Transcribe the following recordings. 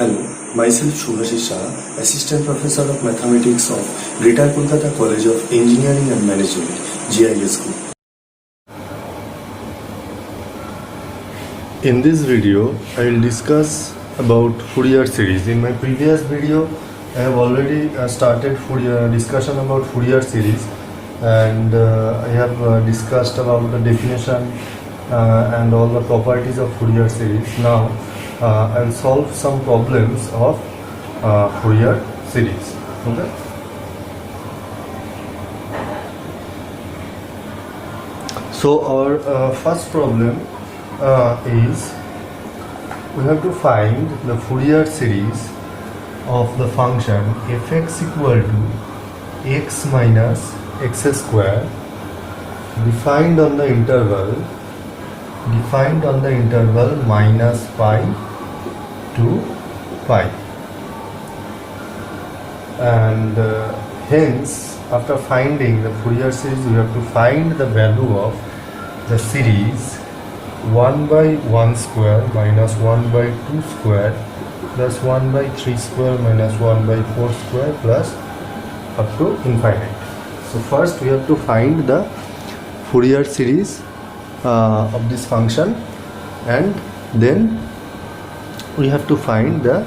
Hello, myself Shubhashish Shah, Assistant Professor of Mathematics of Greater Kolkata College of Engineering and Management, GIS Group. In this video, I will discuss about Fourier series. In my previous video, I have already started discussion about Fourier series, and I have discussed about the definition and all the properties of Fourier series. Now, I will solve some problems of Fourier series. Okay. So our first problem is we have to find the Fourier series of the function f(x) equal to x minus x square defined on the interval minus pi to pi, and hence after finding the Fourier series we have to find the value of the series 1 by 1 square minus 1 by 2 square plus 1 by 3 square minus 1 by 4 square plus up to infinite. So first we have to find the Fourier series of this function, and then we have to find the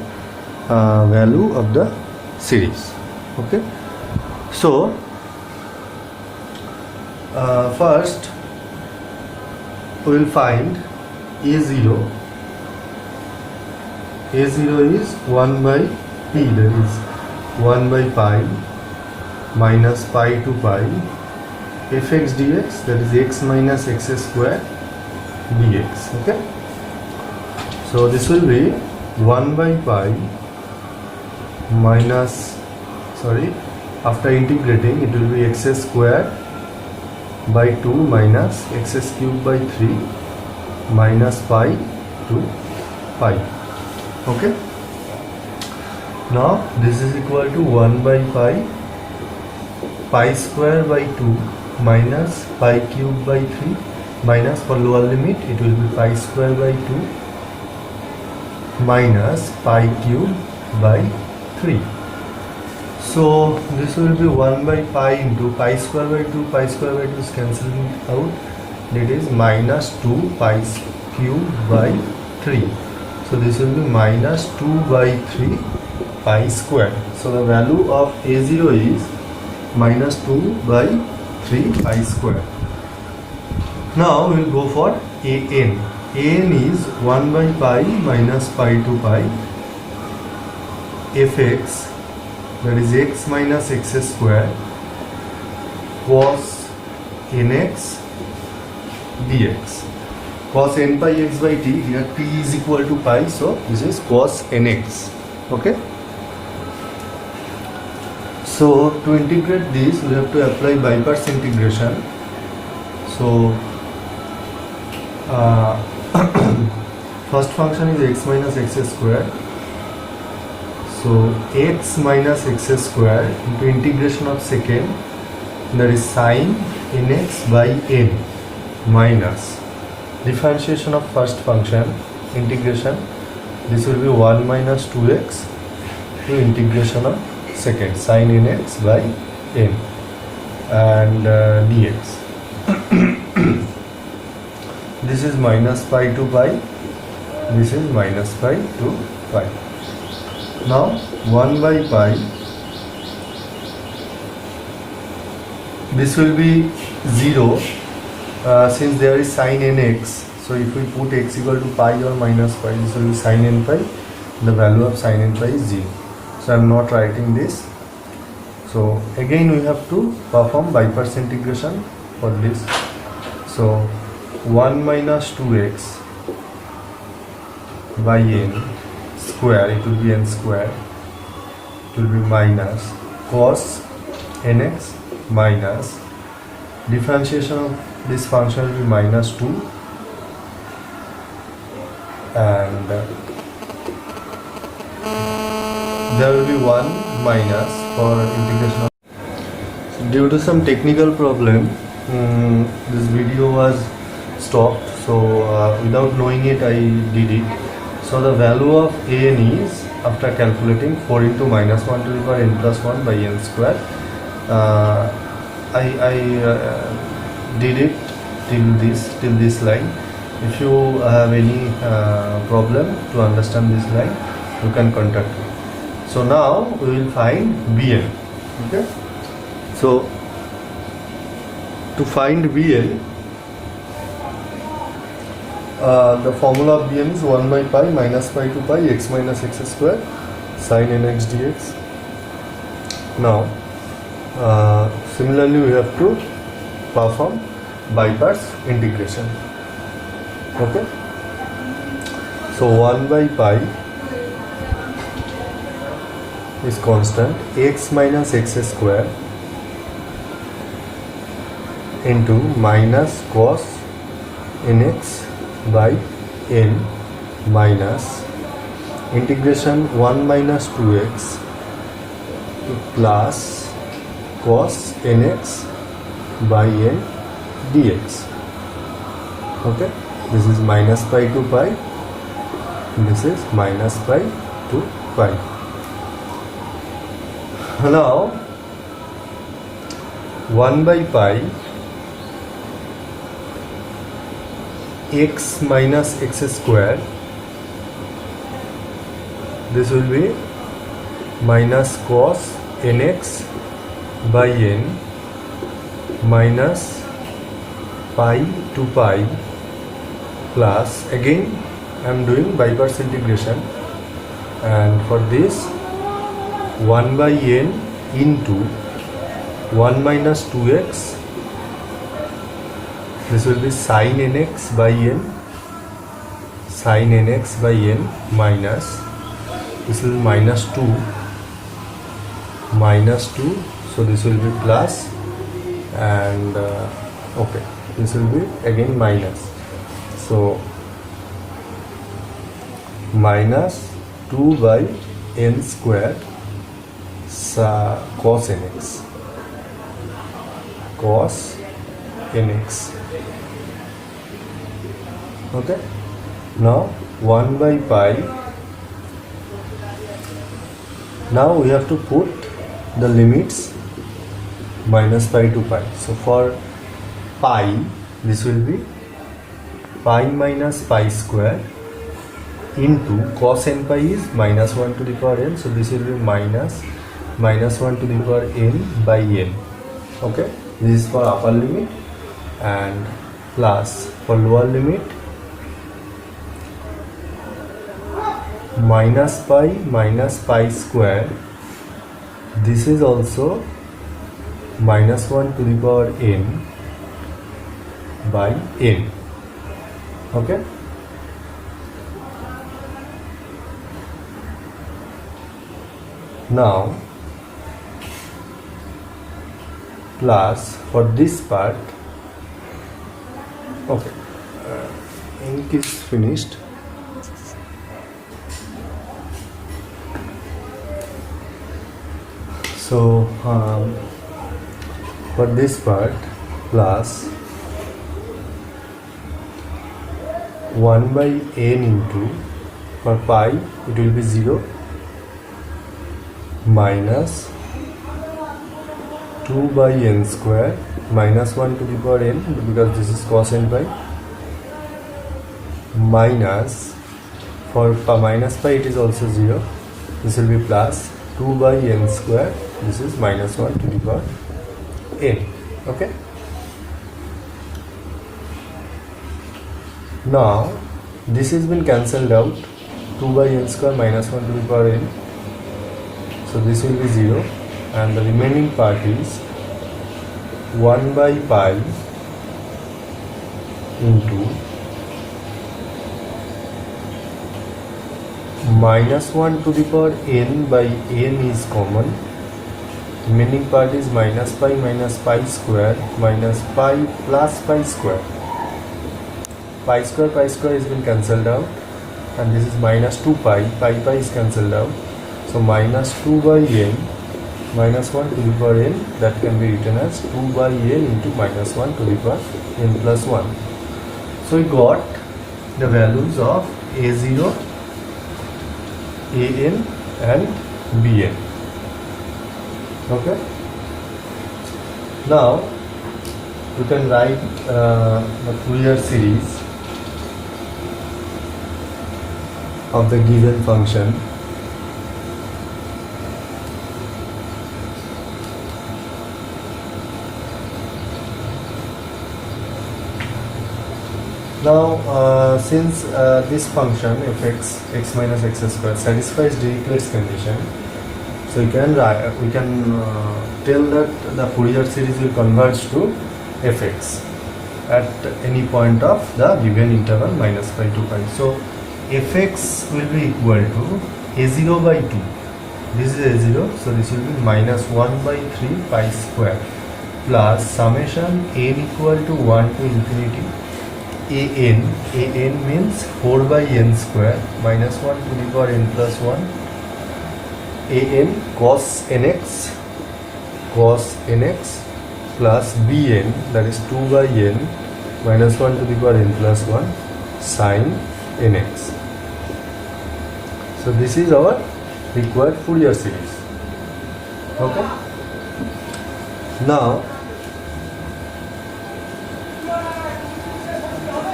value of the series. Okay, so first we will find a0 is 1 by p, that is 1 by pi minus pi to pi fx dx, that is x minus x square dx. Okay, so this will be 1 by pi minus, after integrating it will be x square by 2 minus x cube by 3 minus pi to pi. Okay, now this is equal to 1 by pi square by 2 minus pi cube by 3 minus, for lower limit it will be pi square by 2 minus pi cube by 3. So this will be 1 by pi into pi square by 2 is cancelled out, that is minus 2 pi cube by 3. So this will be minus 2 by 3 pi square. So the value of a0 is minus 2 by 3 pi square. Now we will go for an. An is 1 by pi minus pi to pi fx, that is x minus x square cos nx dx. Cos n pi x by t, here t is equal to pi, so this is cos nx. Okay, so to integrate this we have to apply by parts integration. So first function is x minus x square, so x minus x square into integration of second, that is sin nx by n, minus differentiation of first function integration, this will be 1 minus 2x to integration of second sin nx by n, and dx. This is minus pi to pi, this is minus pi to pi. Now 1 by pi, this will be 0 since there is sin nx. So if we put x equal to pi or minus pi, this will be sin n pi, the value of sin n pi is 0. So I am not writing this. So again we have to perform by parts integration for this. So 1 minus 2x by n square, it will be n square, it will be minus cos nx minus differentiation of this function will be minus 2, and there will be 1 minus for integration of. Due to some technical problem, this video was stopped, so without knowing it I did it. So the value of an is after calculating 4 into minus 1 to the power n plus 1 by n square. I did it till this line. If you have any problem to understand this line, you can contact me. So now we will find Bn. Okay. So to find Bn, the formula of Bn is 1 by pi minus pi to pi x minus x square sin nx dx. Now similarly we have to perform by parts integration. Okay. So 1 by pi is constant, x minus x square into minus cos nx by n minus integration 1 minus 2x plus cos nx by n dx. Okay, this is minus pi to pi, this is minus pi to pi. Now 1 by pi x minus x square, this will be minus cos nx by n minus pi to pi plus, again I am doing by parts integration, and for this 1 by n into 1 minus 2x, this will be sin nx by n, sin nx by n minus, this will be minus 2, so this will be plus, and okay, this will be again minus, so minus 2 by n square cos nx. Okay, now 1 by pi, now we have to put the limits minus pi to pi. So for pi, this will be pi minus pi square into cos n pi is minus 1 to the power n, so this will be minus 1 to the power n by n. Okay, this is for upper limit, and plus for lower limit minus pi square, this is also minus 1 to the power n by n. Okay, now plus for this part, okay, ink is finished. So for this part plus 1 by n into, for pi it will be 0, minus 2 by n square minus 1 to the power n, because this is cos n pi, minus, for minus pi it is also 0, this will be plus 2 by n square, this is minus 1 to the power n. Okay, now this has been cancelled out, 2 by n square minus 1 to the power n, so this will be 0, and the remaining part is 1 by pi into minus 1 to the power n by n is common, remaining part is minus pi square minus pi plus pi square. Pi square has been cancelled out, and this is minus 2 pi is cancelled out, so minus 2 by n minus 1 to the power n, that can be written as 2 by n into minus 1 to the power n plus 1. So we got the values of a0, an and bn. Okay, now you can write the Fourier series of the given function. Now since this function fx x minus x square satisfies Dirichlet's condition, so we can tell that the Fourier series will converge to fx at any point of the given interval minus pi to pi. So fx will be equal to a0 by 2. This is a0, so this will be minus 1 by 3 pi square plus summation n equal to 1 to infinity an means 4 by n square minus 1 to the power n plus 1 an cos nx plus bn, that is 2 by n minus 1 to the power n plus 1 sin nx. So this is our required Fourier series. Okay, now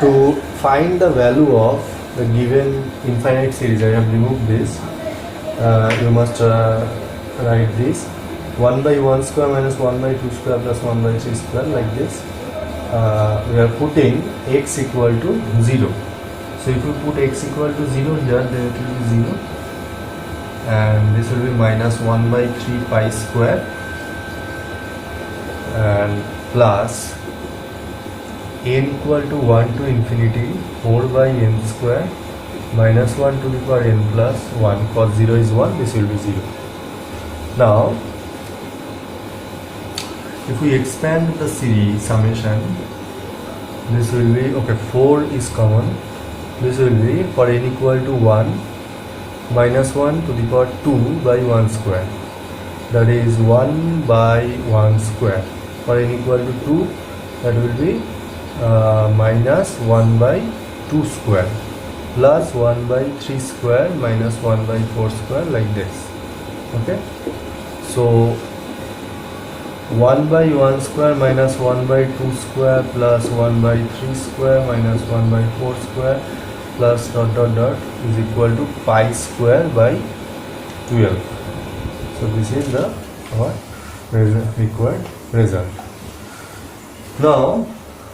to find the value of the given infinite series, I have removed this. You must write this 1 by 1 square minus 1 by 2 square plus 1 by 3 square, like this. We are putting x equal to 0. So if you put x equal to 0 here, then it will be 0, and this will be minus 1 by 3 pi square and plus n equal to 1 to infinity 4 by n square minus 1 to the power n plus 1, cos 0 is 1, this will be 0. Now if we expand the series summation, this will be, okay, 4 is common, this will be for n equal to 1 minus 1 to the power 2 by 1 square, that is 1 by 1 square. For n equal to 2, that will be minus 1 by 2 square plus 1 by 3 square minus 1 by 4 square, like this. Okay, so 1 by 1 square minus 1 by 2 square plus 1 by 3 square minus 1 by 4 square plus dot dot dot is equal to pi square by 12. So this is the our required result. Now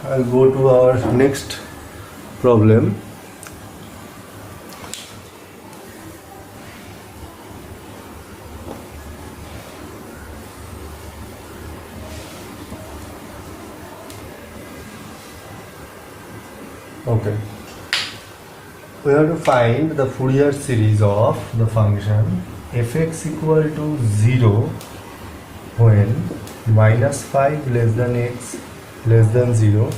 I'll go to our next problem. Okay, we have to find the Fourier series of the function fx equal to 0 when minus 5 less than x less than 0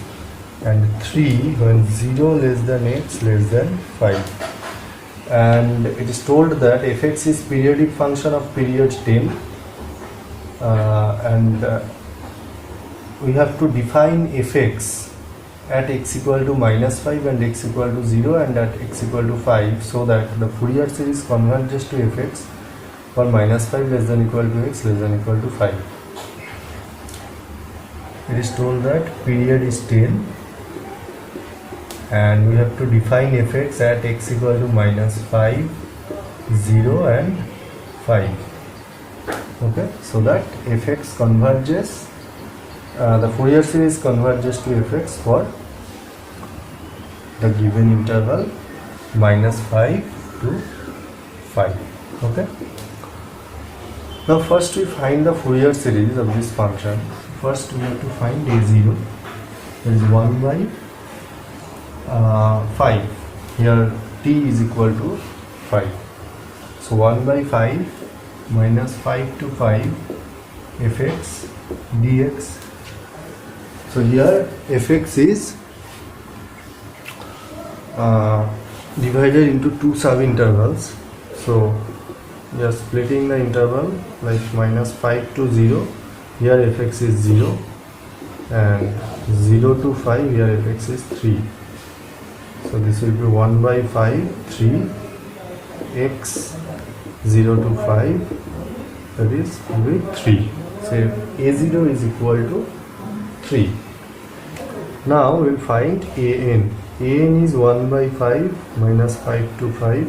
and 3 when 0 less than x less than 5, and it is told that fx is periodic function of period 10, and we have to define fx at x equal to minus 5 and x equal to 0 and at x equal to 5, so that the Fourier series converges to fx for minus 5 less than equal to x less than equal to 5. It is told that period is 10 and we have to define fx at x equal to minus 5, 0 and 5. Okay, so that fx converges, the Fourier series converges to fx for the given interval minus 5 to 5. Okay, now first we find the Fourier series of this function. First we have to find a0, that is 1 by 5. Here t is equal to 5. So 1 by 5 minus 5 to 5 fx dx. So here fx is divided into two sub-intervals. So we are splitting the interval like minus 5 to 0. Here fx is 0 and 0 to 5, here fx is 3. So this will be 1 by 5, 3 x 0 to 5, that is will be 3. So a0 is equal to 3. Now we will find an. An is 1 by 5 minus 5 to 5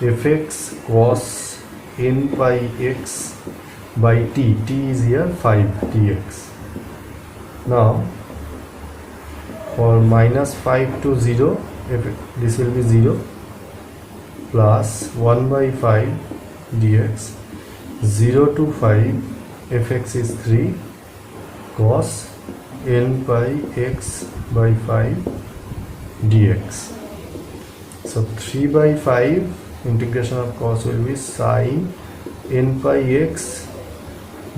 fx cos n pi x by t. T is here 5 dx. Now for minus 5 to 0, this will be 0 plus 1 by 5 dx. 0 to 5 fx is 3 cos n pi x by 5 dx. So 3 by 5 integration of cos will be sin n pi x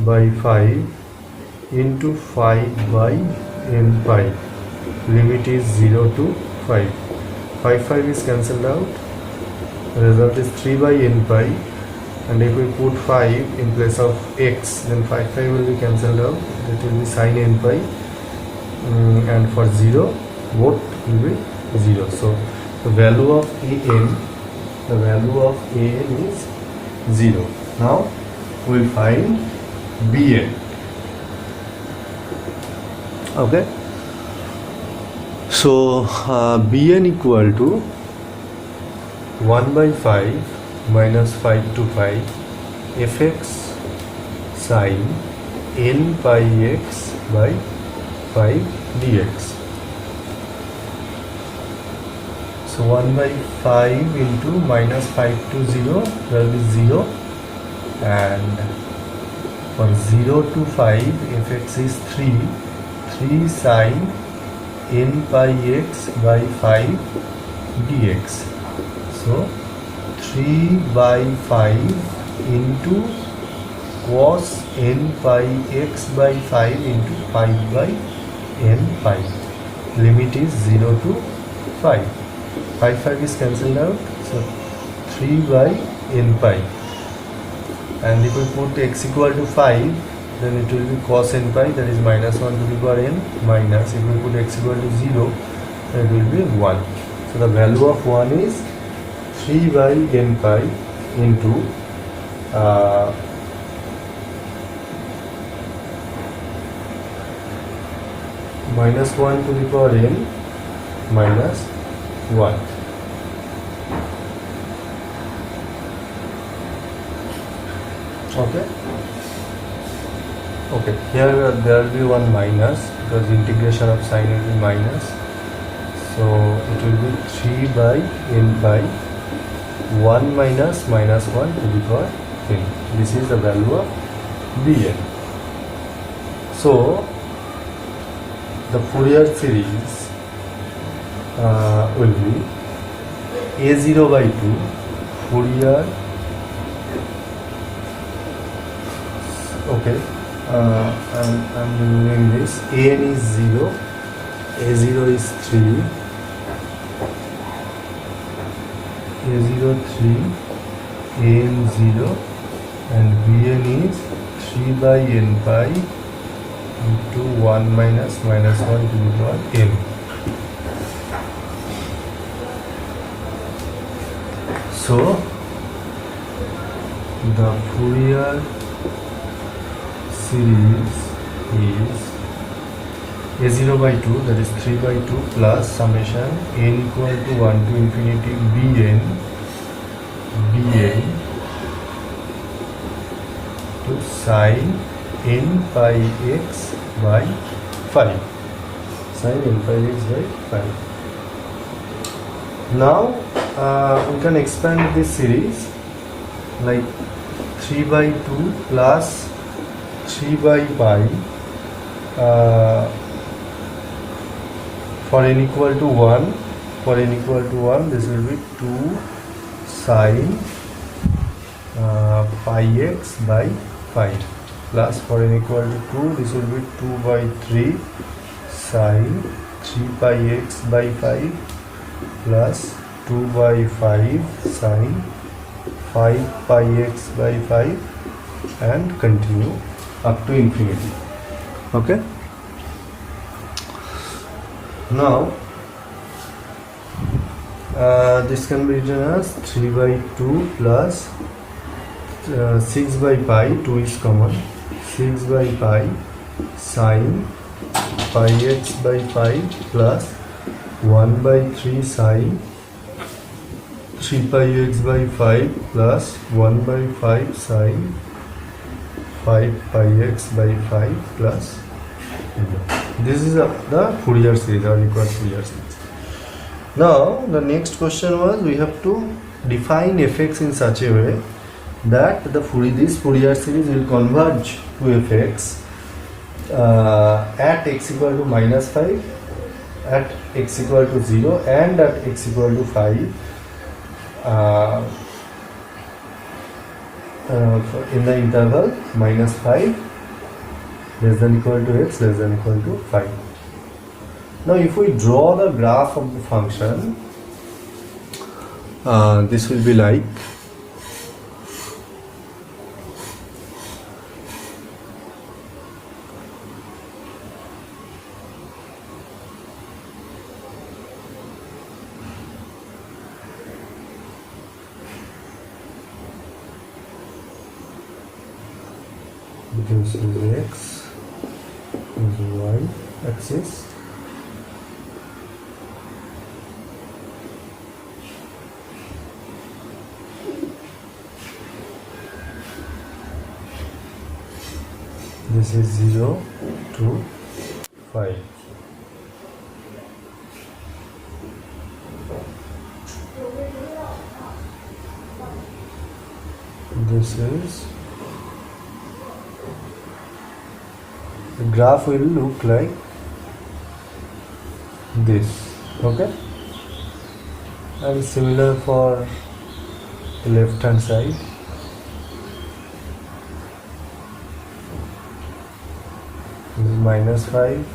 by 5 into 5 by n pi. Limit is 0 to 5. 5 is cancelled out. The result is 3 by n pi. And if we put 5 in place of x, then 5 will be cancelled out. That will be sin n pi. And for 0, both will be 0. So the value of an is 0. Now we will find bn. Okay. So bn equal to 1 by 5 minus 5 to 5 fx sin n pi x by 5 dx. So 1 by 5 into minus 5 to 0, there will be 0, and for 0 to 5 fx is 3 sin n pi x by 5 dx. So 3 by 5 into cos n pi x by 5 into 5 by n pi. Limit is 0 to 5. 5 is cancelled out. So 3 by n pi. And if we put x equal to 5, then it will be cos n pi, that is minus 1 to the power n, minus, if we put x equal to 0, then it will be 1. So the value of 1 is 3 by n pi into minus 1 to the power n minus 1. Okay. Okay, here there will be one minus, because integration of sine will be minus. So it will be 3 by n pi 1 minus minus 1 to the power n. This is the value of bn. So the Fourier series will be a0 by 2 Fourier. Okay. I'm doing this. An is 0, a0 is 3, a0 3, an 0, and bn is 3 by n pi into 1 minus minus 1 to the power n. So the Fourier series is a0 by 2, that is 3 by 2, plus summation n equal to 1 to infinity bn to sin n pi x by 5. Sin n pi x by 5. Now we can expand this series like 3 by 2 plus 3 by pi for n equal to 1. For n equal to 1, this will be 2 sin pi x by 5, plus for n equal to 2, this will be 2 by 3 sin 3 pi x by 5, plus 2 by 5 sin 5 pi x by 5, and continue up to infinity. Okay. Now this can be written as 3 by 2 plus 6 by pi, 2 is common, 6 by pi sine pi x by pi plus 1 by 3 sine 3 pi x by 5 plus 1 by 5 sine 5 pi x by 5 plus 0. This is the Fourier series, or required Fourier series. Now the next question was, we have to define fx in such a way that this Fourier series will converge to fx at x equal to minus 5, at x equal to 0, and at x equal to 5 in the interval minus 5 less than equal to x less than equal to 5. Now if we draw the graph of the function, this will be like this is x, this is y axis, this is 0 to 5. This is, the graph will look like this, okay, and similar for the left hand side. This is minus 5,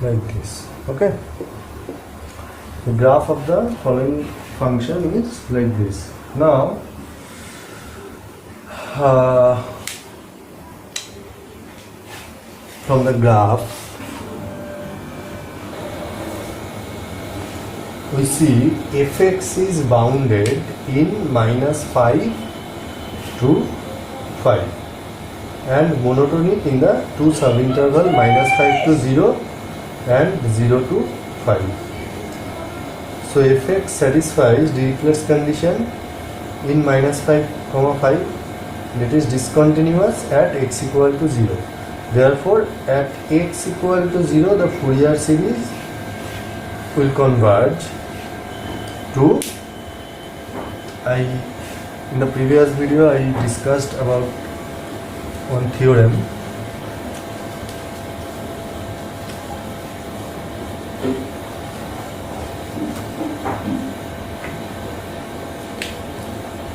like this, okay. The graph of the following function is like this. Now from the graph we see fx is bounded in minus 5 to 5 and monotonic in the two subinterval minus 5 to 0 and 0 to 5. So fx satisfies Dirichlet's condition in minus 5, 5. It is discontinuous at x equal to 0. Therefore, at x equal to 0, the Fourier series will converge to, in the previous video I discussed about one theorem.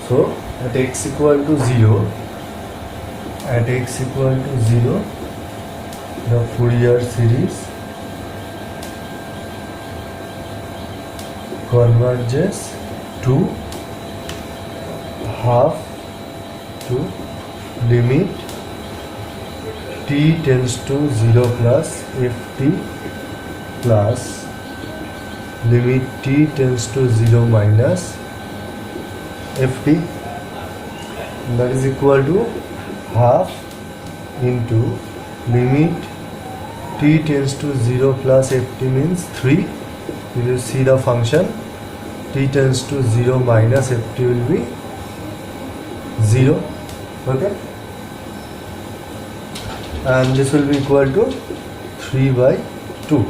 So at x equal to 0, the Fourier series converges to half to limit t tends to 0 plus ft plus limit t tends to 0 minus ft, that is equal to half into limit t tends to 0 plus ft means 3. You will see the function t tends to 0 minus ft will be 0, okay, and this will be equal to 3 by 2.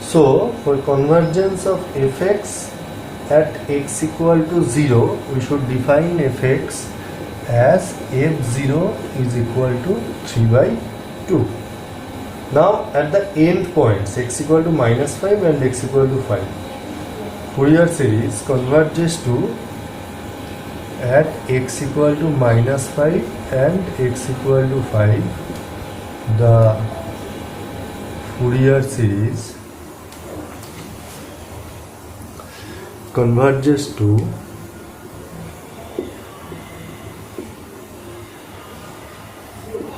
So for convergence of fx at x equal to 0, we should define fx as f0 is equal to 3 by 2. Now at the end points x equal to minus 5 and x equal to 5, Fourier series converges to at x equal to minus 5 and x equal to 5, the Fourier series converges to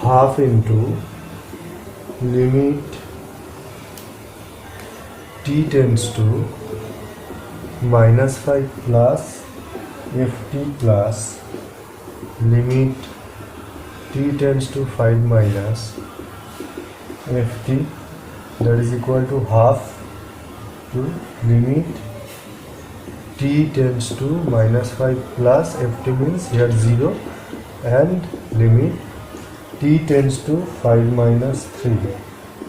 half into limit t tends to minus 5 plus ft plus limit t tends to 5 minus ft, that is equal to half, to limit t tends to minus 5 plus ft means here 0, and limit t tends to 5 minus 3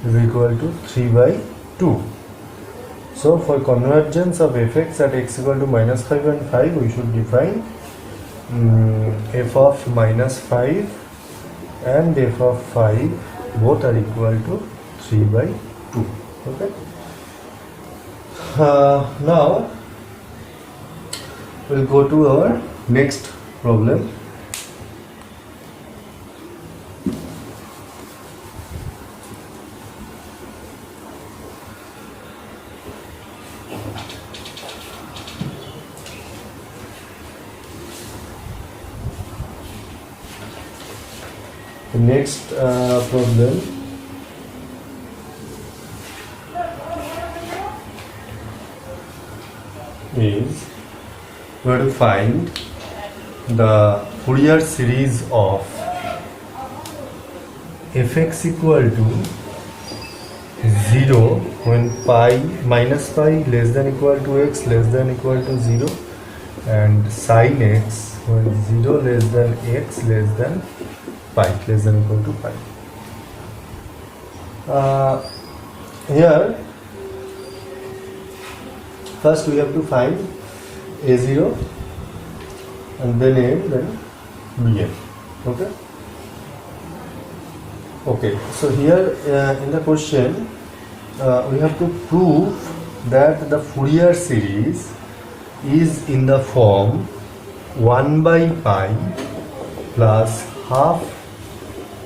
is equal to 3 by 2. So for convergence of fx at x equal to minus 5 and 5, we should define f of minus 5 and f of 5 both are equal to 3 by 2. Okay. Now we'll go to our next problem. The next problem is we have to find the Fourier series of fx equal to 0 when pi minus pi less than equal to x less than equal to 0, and sin x when 0 less than x less than pi less than equal to pi. Here first we have to find a0 and then a then bn. Okay, so here in the question we have to prove that the Fourier series is in the form 1 by pi plus half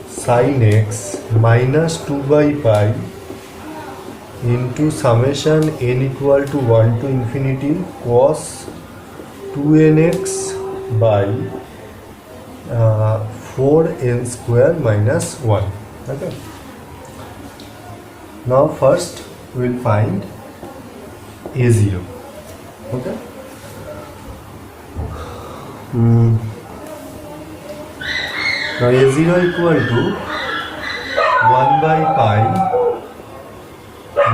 sin x minus 2 by pi into summation n equal to 1 to infinity cos 2nx by 4n square minus 1. Okay. Now first we will find a0. Okay. Now a0 equal to 1 by pi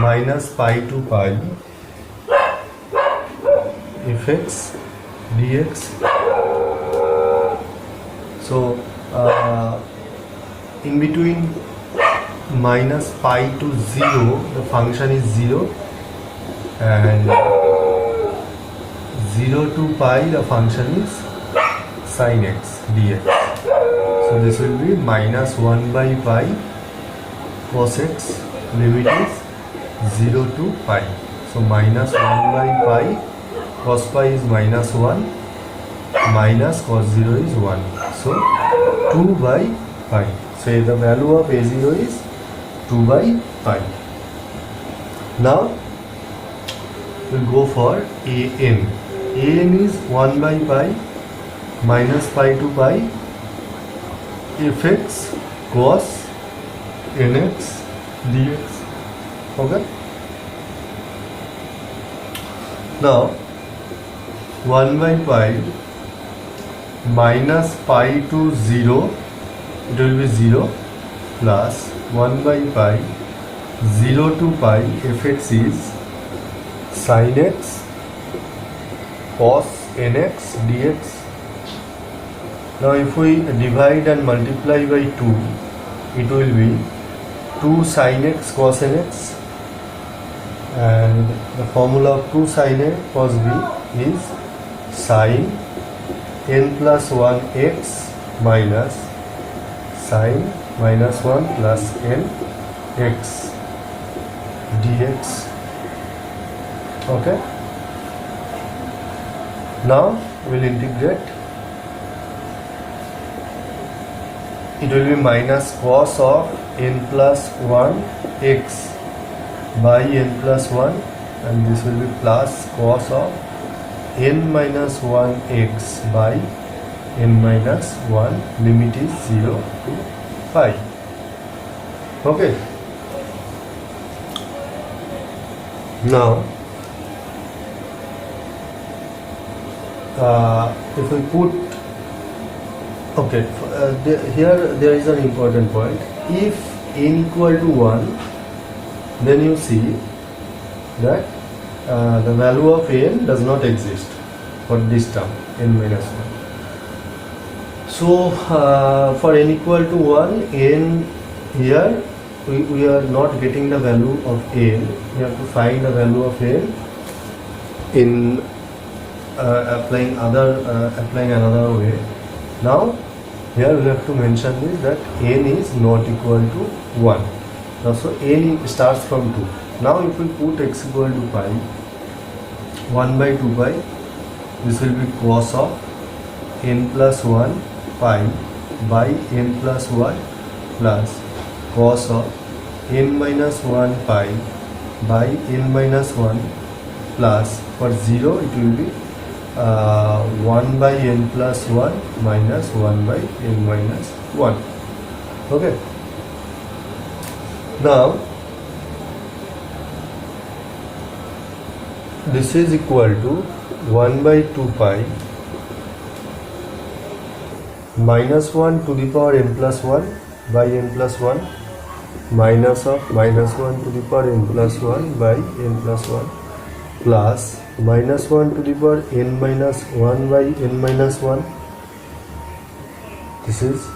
minus pi to pi fx dx. So in between minus pi to 0 the function is 0, and 0 to pi the function is sin x dx. So this will be minus 1 by pi cos x, limit is 0 to pi. So minus 1 by pi cos pi is minus 1 minus cos 0 is 1. So 2 by pi. So the value of a0 is 2 by pi. Now we'll go for an. An is 1 by pi minus pi to pi fx cos nx dx. Okay. Now 1 by pi minus pi to 0, it will be 0, plus 1 by pi 0 to pi fx is sin x cos nx dx. Now if we divide and multiply by 2, it will be 2 sin x cos nx, and the formula of 2 sin a cos b is sin n plus 1 x minus sin minus 1 plus n x dx. Okay. Now we'll integrate. It will be minus cos of n plus 1 x by n plus 1, and this will be plus cos of n minus 1 x by n minus 1, limit is 0 to pi. Okay. Now, if we put, okay, here there is an important point. If n equal to 1, then you see that the value of n does not exist for this term, n minus 1. So for n equal to 1, n here we are not getting the value of n. We have to find the value of n in applying another way. Now here we have to mention this, that n is not equal to 1. Now, so n starts from 2. Now if we put x equal to pi, 1 by 2 pi, this will be cos of n plus 1 pi by n plus 1 plus cos of n minus 1 pi by n minus 1 plus, for 0 it will be 1 by n plus 1 minus 1 by n minus 1. Okay. Now this is equal to 1 by 2 pi minus 1 to the power n plus 1 by n plus 1 minus of minus 1 to the power n plus 1 by n plus 1 plus minus 1 to the power n minus 1 by n minus 1. This is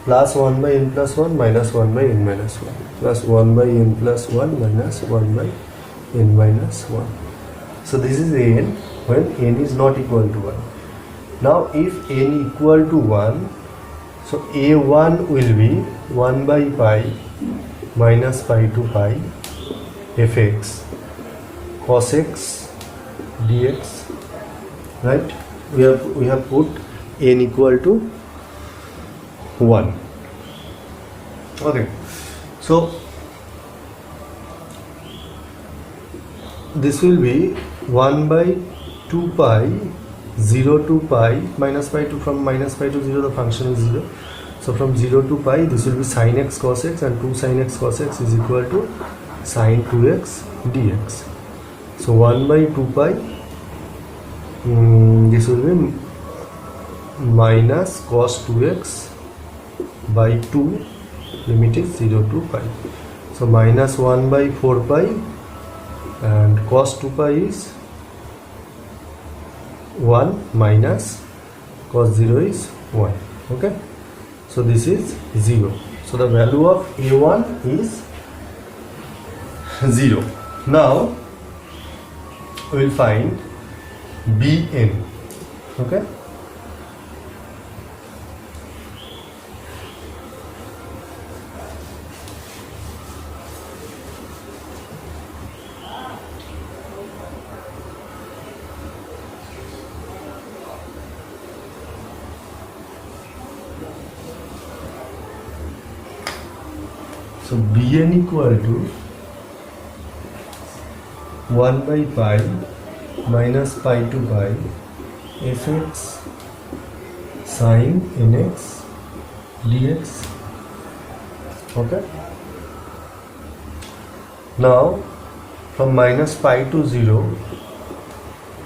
plus 1 by n plus 1 minus 1 by n minus 1 plus 1 by n plus 1 minus 1 by n minus 1. So this is n when n is not equal to 1. Now if n equal to 1, so a1 will be 1 by pi minus pi to pi fx cos x dx, right? We have put n equal to 1. Okay, so this will be 1 by 2 pi 0 to pi minus pi to, from minus pi to 0 the function is 0. So from 0 to pi this will be sin x cos x, and 2 sin x cos x is equal to sin 2x dx. So 1 by 2 pi, this will be minus cos 2x by 2, limit is 0 to pi. So minus 1 by 4 pi, and cos 2 pi is 1 minus cos 0 is 1. Okay, so this is 0. So the value of a1 is 0. Now we will find bn. Okay, so bn equal to 1 by pi minus pi to pi fx sin nx dx. Okay, now from minus pi to 0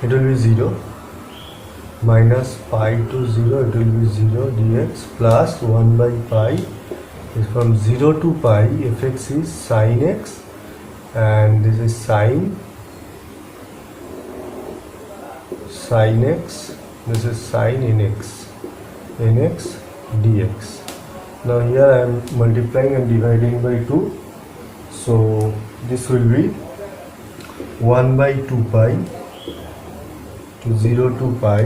it will be 0, minus pi to 0 it will be 0 dx plus 1 by pi is from 0 to pi fx is sin x, and this is sin x, this is sin nx dx. Now here I am multiplying and dividing by 2, so this will be 1 by 2 pi to 0 to pi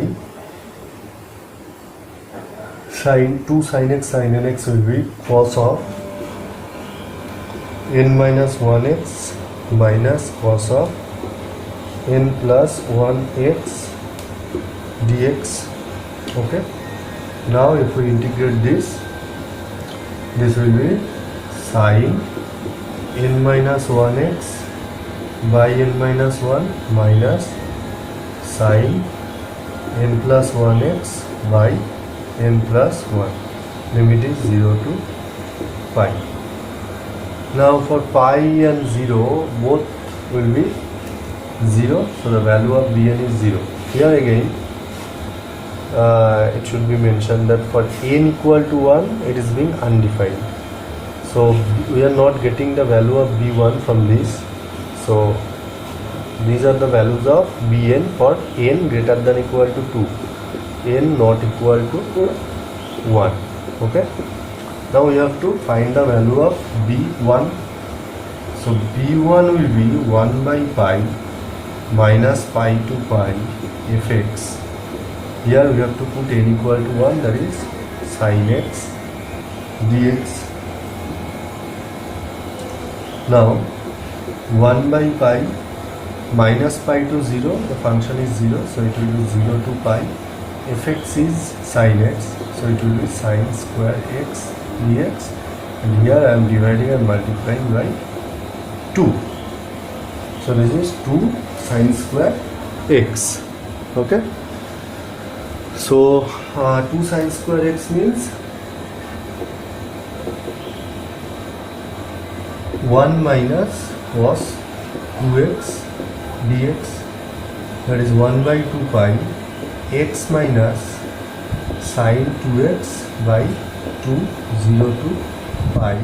sin 2 sin x sin nx will be cos of n minus 1x minus cos of n plus 1x dx. Okay, now if we integrate this will be sin n minus 1x by n minus 1 minus sin n plus 1x by n plus 1, limit is 0 to pi. Now for pi and 0 both will be 0, so the value of Bn is 0. Here again it should be mentioned that for n equal to 1 it is being undefined, so we are not getting the value of B1 from this. So these are the values of Bn for n greater than equal to 2, n not equal to 1. Okay, now we have to find the value of B1. So B1 will be 1 by pi minus pi to pi fx. Here we have to put n equal to 1, that is sin x dx. Now 1 by pi minus pi to 0, the function is 0, so it will be 0 to pi. Fx is sin x, so it will be sin square x dx, and here I am dividing and multiplying by 2. So this is 2 sin square x. Okay, so 2 sin square x means 1 minus cos 2x dx, that is 1 by 2 pi x minus sin 2x by 2, 0 to pi,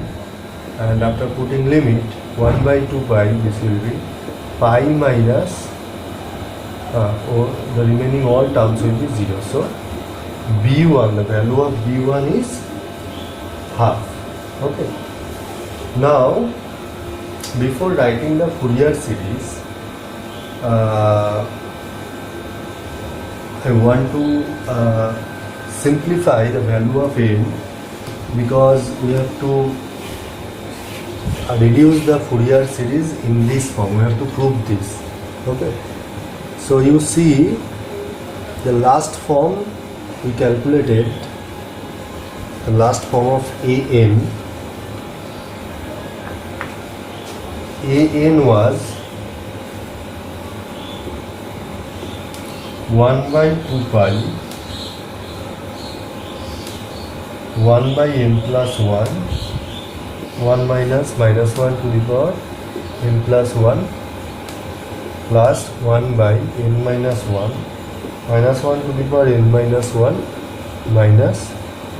and after putting limit 1 by 2 pi, this will be pi minus or the remaining all terms will be 0. So B1, the value of B1 is half. Okay, now before writing the Fourier series, I want to simplify the value of n, because we have to reduce the Fourier series in this form. We have to prove this. Okay, so you see the last form we calculated, the last form of an was 1 by 2 pi 1 by n plus 1 1 minus minus 1 to the power n plus 1 plus 1 by n minus 1 minus 1 to the power n minus 1 minus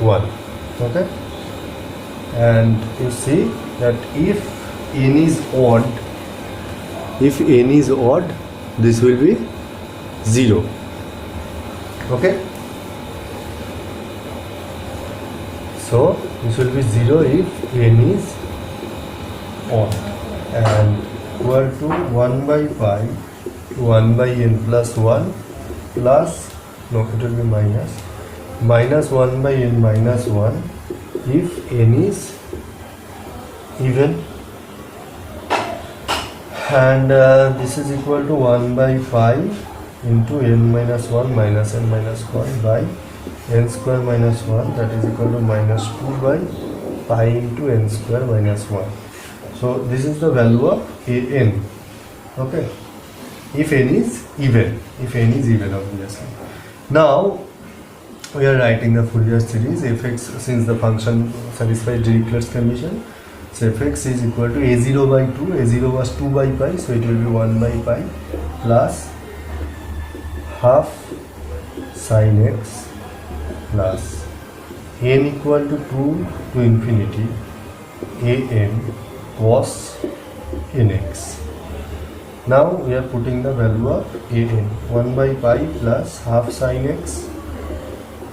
1. Okay, and you see that if n is odd, this will be 0. Okay, so this will be 0 if n is odd, and equal to 1 by pi 1 by n plus 1 plus, no, it will be minus 1 by n minus 1 if n is even, and this is equal to 1 by pi into n minus 1 minus n minus 1 by n square minus 1, that is equal to minus 2 by pi into n square minus 1. So this is the value of an. Okay, if n is even, obviously. Now we are writing the Fourier series fx, since the function satisfies Dirichlet's condition. So fx is equal to a0 by 2, a0 was 2 by pi, so it will be 1 by pi plus half sin x plus n equal to 2 to infinity an cos nx. Now we are putting the value of an, 1 by pi plus half sin x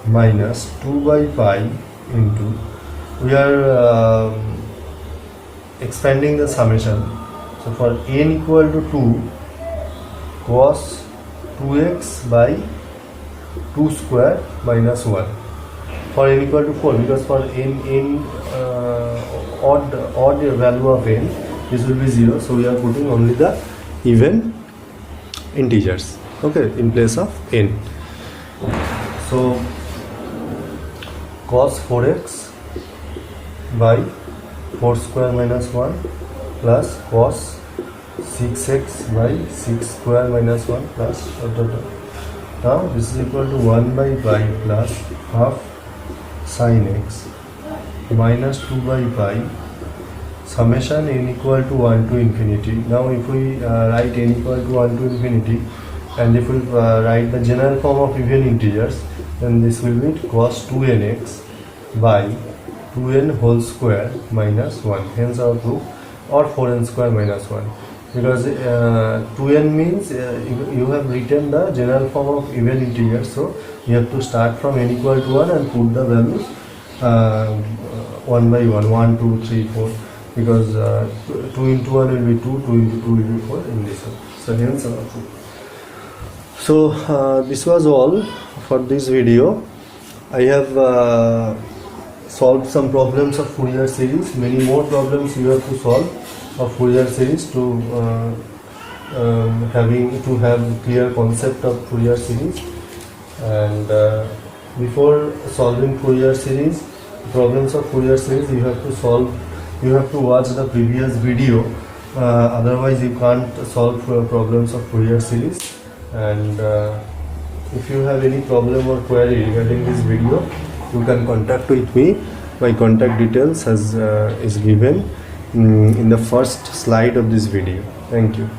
minus 2 by pi into, we are expanding the summation. So for n equal to 2, cos 2x by 2 square minus 1. For n equal to 4, because for n odd value of n, this will be 0, so we are putting only the even integers, okay, in place of n. So cos 4x by 4 square minus 1 plus cos 6x by 6 square minus 1 plus Now this is equal to 1 by pi plus half sin x minus 2 by pi summation n equal to 1 to infinity. Now if we write n equal to 1 to infinity, and if we write the general form of even integers, then this will be cos 2nx by 2n whole square minus 1, hence our proof, or 4n square minus 1, because 2n means you have written the general form of even integers, so you have to start from n equal to 1 and put the values one by one, 1, 2, 3, 4, because 2 into 1 will be 2, 2 into 2 will be 4 in this one. So hence our proof. So this was all for this video. I have solved some problems of Fourier series. Many more problems you have to solve of Fourier series to have clear concept of Fourier series. And before solving Fourier series, problems of Fourier series, you have to watch the previous video. Otherwise you can't solve problems of Fourier series. And if you have any problem or query regarding this video, you can contact with me. My contact details is given in the first slide of this video. Thank you.